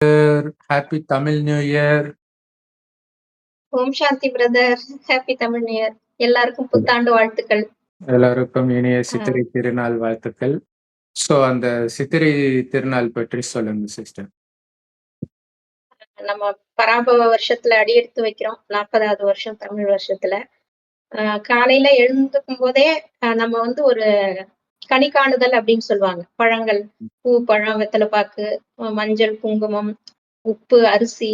Happy Tamil new year. Om Shanti brother. Happy Tamil new year. எல்லாருக்கும் புத்தாண்டு வாழ்த்துக்கள். எல்லாருக்கும் இனிய ஆ, சித்திரை திருநாள் வாழ்த்துக்கள். அந்த சித்திரை திருநாள் பற்றி சொல்லுங்க சிஸ்டர். நம்ம பராபவ வருஷத்துல அடியெடுத்து வைக்கிறோம். 40வது வருஷம் தமிழ் வருஷத்துல. காலையில எழுந்துக்கும் போதே நம்ம வந்து ஒரு கனி காணுதல் அப்படின்னு சொல்லுவாங்க. பழங்கள், பூ, பழம், வெத்தலைப்பாக்கு, மஞ்சள், குங்குமம், உப்பு, அரிசி,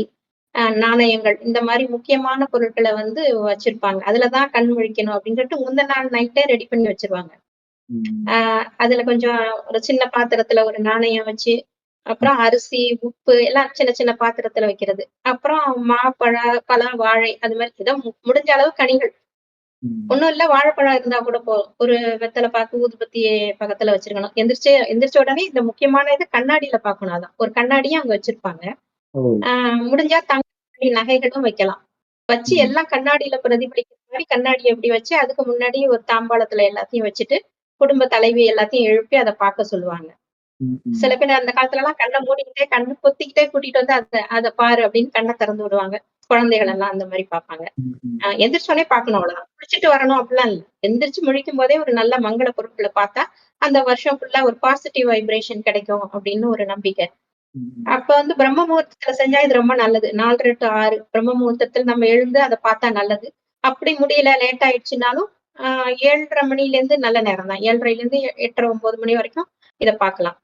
நாணயங்கள் இந்த மாரி முக்கியமான பொருட்கள வந்து வச்சிருப்பாங்க. அதுல தான் கண் முழிக்கணும் அப்படின்னு சொல்லிட்டு முந்தின நாள் நைட்டே ரெடி பண்ணி வச்சுருவாங்க. ம். அதுல கொஞ்சம் ஒரு சின்ன பாத்திரத்துல ஒரு நாணயம் வச்சு, ம். அப்புறம் அரிசி, உப்பு எல்லாம் சின்ன சின்ன பாத்திரத்துல வைக்கிறது. அப்புறம் பழம், வாழை அது மாரி ஏதோ முடிஞ்ச அளவு கனிகள். ம். ஒண்ணும் இல்ல வாழைப்பழம் இருந்தா கூட போதும். ஒரு வெத்தல பாக்கு, ஊதுபத்தி பக்கத்துல வச்சிருக்கணும். எந்திரிச்ச உடனே இந்த முக்கியமான இது கண்ணாடியில பாக்கணும் அதான். ஒரு கண்ணாடியும் அங்க வச்சிருப்பாங்க. ஓ! முடிஞ்சா நகைகளும் வைக்கலாம். வச்சு ம். எல்லாம் கண்ணாடியில பிரதிபலிக்கிற மாரி கண்ணாடிய இப்படி வச்சு, அதுக்கு முன்னாடி ஒரு தாம்பாளத்துல எல்லாத்தையும் வச்சுட்டு, குடும்ப தலைவி எல்லாத்தையும் எழுப்பி அத பாக்க சொல்லுவாங்க. ம். சில ம். பேர் அந்த காலத்துலலாம் கண்ண மூடிக்கிட்டே, கண்ணு பொத்திக்கிட்டே கூட்டிட்டு வந்து அத பாரு அப்படின்னு கண்ண திறந்து விடுவாங்க. குழந்தைகள் எல்லாம் அந்த மாரி பார்ப்பாங்க. ம். ம். எந்திரிச்ச உடனே பார்க்கணும் அவ்வளவுதான். குளிச்சுட்டு வரணும் அப்படிலாம் இல்ல. எந்திரிச்சு முழிக்கும் போதே ஒரு நல்ல மங்கள பொருட்கள பார்த்தா, அந்த வருஷம் ஃபுல்லா ஒரு பாசிட்டிவ் வைப்ரேஷன் கிடைக்கும் அப்படின்னு ஒரு நம்பிக்கை. ம். அப்ப வந்து பிரம்ம முகூர்த்தத்துல செஞ்சா இது ரொம்ப நல்லது. 4:30 to 6 பிரம்ம முகூர்த்தத்துல நம்ம எழுந்து அத பார்த்தா நல்லது. அப்படி முடியல லேட் ஆயிடுச்சுனாலும், 7:30 மணிலேருந்து நல்ல நேரம் தான். 7:30லேருந்து 8:30, 9 மணி வரைக்கும் இத பார்க்கலாம்.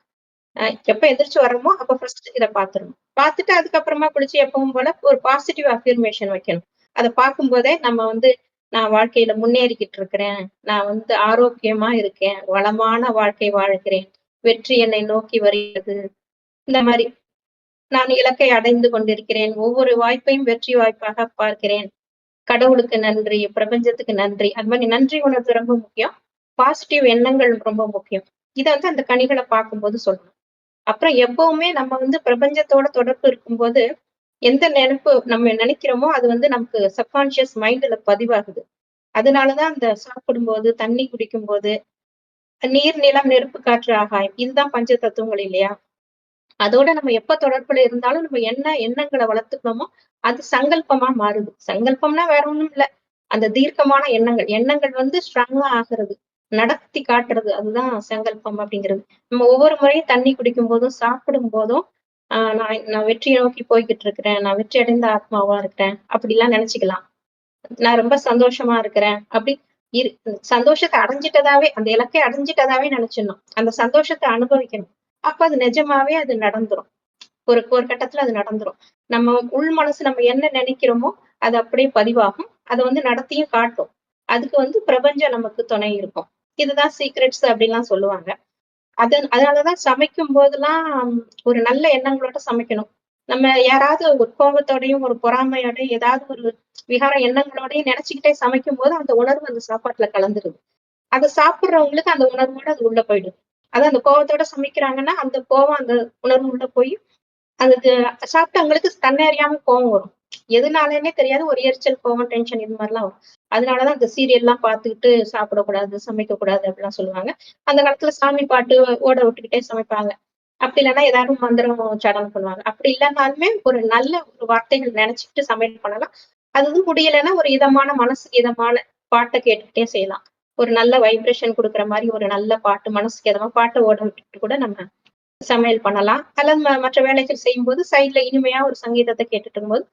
எப்ப எந்திரிச்சு வர்றோமோ, அப்ப ஃபர்ஸ்ட் இத பாத்துறணும். பாத்துட்டு அதுக்கப்புறமா குளிச்சு எப்பவும் போல ஒரு பாசிட்டிவ் அஃபர்மேஷன் வைக்கணும். அத பார்க்கும்போதே நம்ம வந்து, நான் வாழ்க்கையில முன்னேறிக்கிட்டு இருக்கிறேன். நான் வந்து ஆரோக்கியமா இருக்கேன். வளமான வாழ்க்கை வாழ்கிறேன். வெற்றி என்னை நோக்கி வருகிறது. இந்த மாரி. நான் இலக்கை அடைந்து கொண்டிருக்கிறேன். ஒவ்வொரு வாய்ப்பையும் வெற்றி வாய்ப்பாக பார்க்கிறேன். கடவுளுக்கு நன்றி, பிரபஞ்சத்துக்கு நன்றி. அது மாரி நன்றி உணர்வு ரொம்ப முக்கியம். பாசிட்டிவ் எண்ணங்கள் ரொம்ப முக்கியம். இத வந்து அந்த கனிகள பார்க்கும்போது சொல்லணும். அப்புறம் எப்பவுமே நம்ம வந்து பிரபஞ்சத்தோட தொடர்பு இருக்கும்போது, எந்த நெனப்பு நம்ம நினைக்கிறோமோ, அது வந்து நமக்கு சப்கான்ஷியஸ் மைண்ட்ல பதிவாகுது. அதனால தான் அந்த சாப்பிடும்போது, தண்ணி குடிக்கும்போது, நீர், நிலம், நெருப்பு, காற்று, ஆகாயம். இதுதான் பஞ்ச தத்துவங்கள் இல்லையா? அதோட நம்ம எப்ப தொடர்புல இருந்தாலும் நம்ம என்ன எண்ணங்கள வளர்த்துக்கிறோமோ, அது சங்கல்பமா மாறுது. சங்கல்பம்னா வேற ஒண்ணும் இல்ல. அந்த தீர்க்கமான எண்ணங்கள். எண்ணங்கள் வந்து ஸ்ட்ராங்கா ஆகுறது. நடத்தி காட்டுறது. அதுதான் சங்கல்பம் அப்படிங்கிறது. நம்ம ஒவ்வொரு முறையும் தண்ணி குடிக்கும்போதும், சாப்பிடும்போதும், நான் நான் வெற்றியை நோக்கி போய்க்கிட்டு இருக்கிறேன். நான் வெற்றி அடைந்த ஆத்மாவா இருக்கிறேன். அப்படிலாம் நெனச்சுக்கலாம். நான் ரொம்ப சந்தோஷமா இருக்கிறேன். அப்படி இரு சந்தோஷத்த அடைஞ்சிட்டதாவே அந்த இலக்கை அடைஞ்சிட்டதாவே நெனச்சிடணும். அந்த சந்தோஷத்த அனுபவிக்கணும். அப்ப அது நிஜமாவே அது நடந்துரும். ஒரு ஒரு கட்டத்துல அது நடந்துரும். நம்ம உள் மனசு நம்ம என்ன நினைக்கிறோமோ, அது அப்படியே பதிவாகும். அத வந்து நடத்தியும் காட்டும். அதுக்கு வந்து பிரபஞ்சம் நமக்கு துணை இருக்கும். இதுதான் சீக்ரெட்ஸ் அப்படிலாம் சொல்லுவாங்க. அதனால தான் சமைக்கும் போதெல்லாம் ஒரு நல்ல எண்ணங்களோட சமைக்கணும். நம்ம யாராவது ஒரு கோபத்தோடயும், ஒரு பொறாமையோடயும், ஏதாவது ஒரு விகார எண்ணங்களோடயும் நெனச்சுக்கிட்டே சமைக்கும்போது, அந்த உணர்வு அந்த சாப்பாட்டுல கலந்துருது. அத சாப்பிடுறவங்களுக்கு அந்த உணர்வோட அது உள்ள போயிடுது. அதான் அந்த கோவத்தோட சமைக்கிறாங்கன்னா, அந்த கோவம் அந்த உணர்வு உள்ள போய் அதுக்கு சாப்பிட்டவங்களுக்கு தன்னை அறியாம கோவம் வரும். எதுனாலன்னே தெரியாது. ஒரு எரிச்சல், கோவம், டென்ஷன் இது மாரிலாம் வரும். அதனால தான் இந்த சீரியல்லாம் பார்த்துக்கிட்டு சாப்பிடக்கூடாது, சமைக்கக்கூடாது அப்படிலாம் சொல்லுவாங்க. அந்த காலத்துல சாமி பாட்டு ஓட விட்டுக்கிட்டே சமைப்பாங்க. அப்படி இல்லன்னா ஏதாவது மந்திரம் உச்சாடனம் பண்ணுவாங்க. அப்படி இல்லன்னாலுமே ஒரு நல்ல ஒரு வார்த்தைகள் நெனச்சுக்கிட்டு சமையல் பண்ணலாம். அதுவும் முடியலன்னா ஒரு இதமான மனசுக்கு இதமான பாட்ட கேட்டுக்கிட்டே செய்யலாம். ஒரு நல்ல வைப்ரேஷன் குடுக்குற மாரி ஒரு நல்ல பாட்டு, மனசுக்கு இதமா பாட்ட ஓட விட்டுட்டு கூட நம்ம சமையல் பண்ணலாம். அல்லது மற்ற வேலைகள் செய்யும்போது சைட்ல இனிமையா ஒரு சங்கீதத்த கேட்டுட்டு இருக்கும்போது,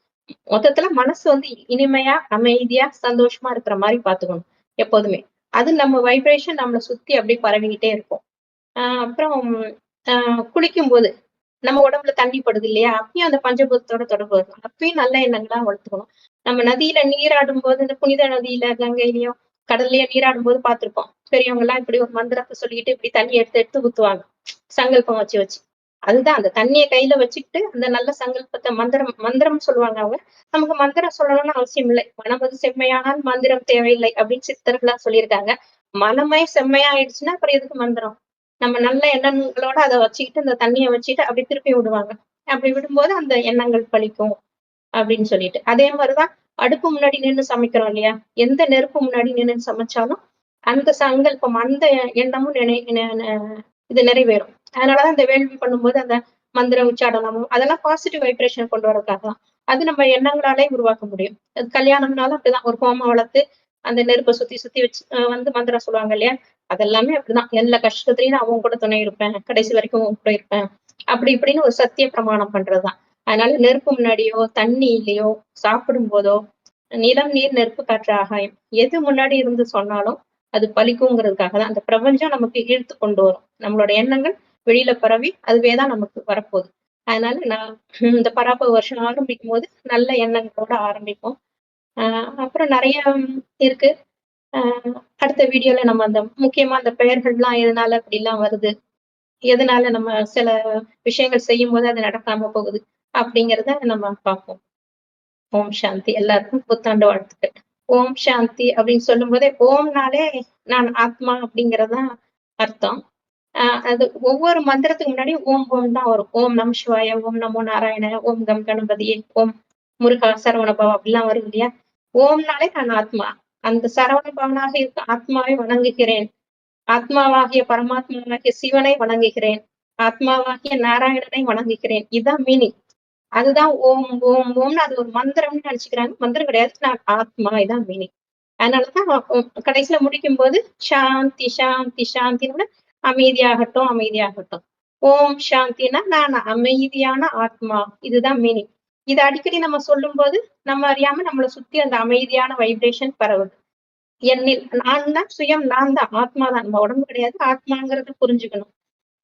மொத்தத்துல மனசு வந்து இனிமையா, அமைதியா, சந்தோஷமா இருக்கிற மாரி பார்த்துக்கணும். எப்போதுமே. அது நம்ம வைப்ரேஷன் நம்மள சுத்தி அப்படியே பரவிக்கிட்டே இருக்கும். அப்புறம் அ குளிக்கும்போது, நம்ம உடம்புல தண்ணி படுது இல்லையா? அப்பயும் அந்த பஞ்சபூதத்தோட தொடர்பு வரும். அப்பயும் நல்ல எண்ணங்களா வளர்த்துக்கணும். நம்ம நதியில நீராடும்போது, இந்த புனித நதியில, கங்கையிலயோ, கடல்லயோ நீராடும்போது பார்த்திருப்போம். பெரியவங்கலாம் இப்படி ஒரு மந்திரத்த சொல்லிட்டு இப்படி தண்ணி எடுத்து எடுத்து ஊத்துவாங்க. சங்கல்பம் வச்சு வச்சு. அதுதான் அந்த தண்ணிய கையில வச்சுக்கிட்டு, அந்த நல்ல சங்கல்பத்த மந்திரம் மந்திரம் சொல்லுவாங்க அவங்க. நமக்கு மந்திரம் சொல்லணும்னு அவசியம் இல்லை. "மனமது செம்மையானால் மந்திரம் தேவையில்லை" அப்படின்னு சித்தர்கள்லாம் சொல்லியிருக்காங்க. மனமே செம்மையா ஆயிடுச்சுன்னா, அப்புறம் எதுக்கு மந்திரம்? நம்ம நல்ல எண்ணங்களோட அத வச்சுக்கிட்டு, அந்த தண்ணிய வச்சுட்டு அப்படி திருப்பி விடுவாங்க. அப்படி விடும்போது அந்த எண்ணங்கள் பலிக்கும் அப்படின்னு சொல்லிட்டு. அதே மாரி தான் அடுப்பு முன்னாடி நின்னு சமைக்கிறோம் இல்லையா? எந்த நெருப்பு முன்னாடி நின்னு சமைச்சாலும், அந்த சங்கல்பம், அந்த எண்ணமும் நினை ந ந இது நிறைவேறும். அதனால தான் இந்த வேள்வி பண்ணும்போது அந்த மந்திர உச்சாடனமும் அதெல்லாம் பாசிட்டிவ் வைப்ரேஷன் கொண்டு வரதுக்காக தான். அது நம்ம எண்ணங்களாலே உருவாக்க முடியும். அது கல்யாணம்னாலும் அப்படிதான். ஒரு ஹோமம் வளர்த்து அந்த நெருப்பை சுத்தி சுத்தி வச்சு வந்து மந்திரம் சொல்லுவாங்க இல்லையா? அதெல்லாமே அப்படிதான். எல்லா கஷ்டத்துலயும் நான் உன் கூட துணை இருப்பேன். கடைசி வரைக்கும் உன் கூட இருப்பேன். அப்படி இப்படின்னு ஒரு சத்திய பிரமாணம் பண்றதுதான். அதனால நெருப்பு முன்னாடியோ, தண்ணியிலயோ, சாப்பிடும் போதோ, நிலம், நீர், நெருப்பு, காற்று, ஆகாயம் எது முன்னாடி இருந்து சொன்னாலும் அது பலிக்குங்கிறதுக்காக தான். அந்த பிரபஞ்சம் நமக்கு ஈர்த்து கொண்டு வரும். நம்மளோட எண்ணங்கள் வெளியில பரவி அதுவே தான் நமக்கு வரப்போகுது. அதனால நான் இந்த பராபவ வருஷம் ஆரம்பிக்கும்போது நல்ல எண்ணங்களோட ஆரம்பிப்போம். அப்புறம் நிறைய இருக்கு. அடுத்த வீடியோல நம்ம அந்த முக்கியமா அந்த பெயர்கள்லாம் எதனால அப்படிலாம் வருது, எதனால நம்ம சில விஷயங்கள் செய்யும்போது அது நடக்காம போகுது அப்படிங்கிறத நம்ம பார்ப்போம். ஓம் சாந்தி. எல்லாருக்கும் புத்தாண்டு வாழ்த்துக்கள். ஓம் சாந்தி அப்படின்னு சொல்லும் போதே ஓம்னாலே நான் ஆத்மா அப்படிங்கறதுதான் அர்த்தம். அது ஒவ்வொரு மந்திரத்துக்கு முன்னாடி ஓம் ஓம் தான் வரும். ஓம் நம சிவாய, ஓம் நமோ நாராயண, ஓம் கம் கணபதியே, ஓம் முருகா சரவண பவ அப்படிலாம் வரும் இல்லையா? ஓம்னாலே நான் ஆத்மா. அந்த சரவண பவனாக இருக்க ஆத்மாவை வணங்குகிறேன். ஆத்மாவாகிய பரமாத்மாவாகிய சிவனை வணங்குகிறேன். ஆத்மாவாகிய நாராயணனை வணங்குகிறேன். இதுதான் மீனிங். அதுதான் ஓம் ஓம் ஓம்னு அது ஒரு மந்திரம்னு நினைச்சுக்கிறாங்க. மந்திரம் கிடையாது. நான் ஆத்மா இதான் மீனிங். அதனாலதான் கடைசியில முடிக்கும் போது சாந்தி சாந்தி சாந்தின்னு அமைதியாகட்டும் அமைதியாகட்டும். ஓம் சாந்தினா நான் அமைதியான ஆத்மா. இதுதான் மீனிங். இது அடிக்கடி நம்ம சொல்லும் போது நம்ம அறியாம நம்மளை சுத்தி அந்த அமைதியான வைப்ரேஷன் பரவுது. என்னில் நான் தான் சுயம், நான் தான் ஆத்மா தான். நம்ம உடம்பு கிடையாது, ஆத்மாங்கிறத புரிஞ்சுக்கணும்.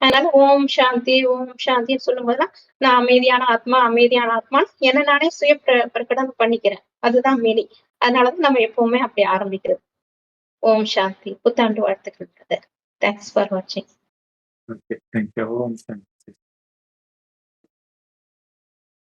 அதனால ஓம் சாந்தி ஓம் சாந்தின்னு சொல்லும் போதெல்லாம் நான் அமைதியான ஆத்மா அமைதியான ஆத்மா என்ன நானே சுய பிரகடனம் பண்ணிக்கிறேன். அதுதான் மீனிங். அதனாலதான் நம்ம எப்பவுமே அப்படி ஆரம்பிக்கிறது. ஓம் சாந்தி. புத்தாண்டு வாழ்த்துக்கள். தேங்க்ஸ் ஃபார் வாட்சிங். ஓகே. தேங்க்யூ. ஓம் சாந்தி.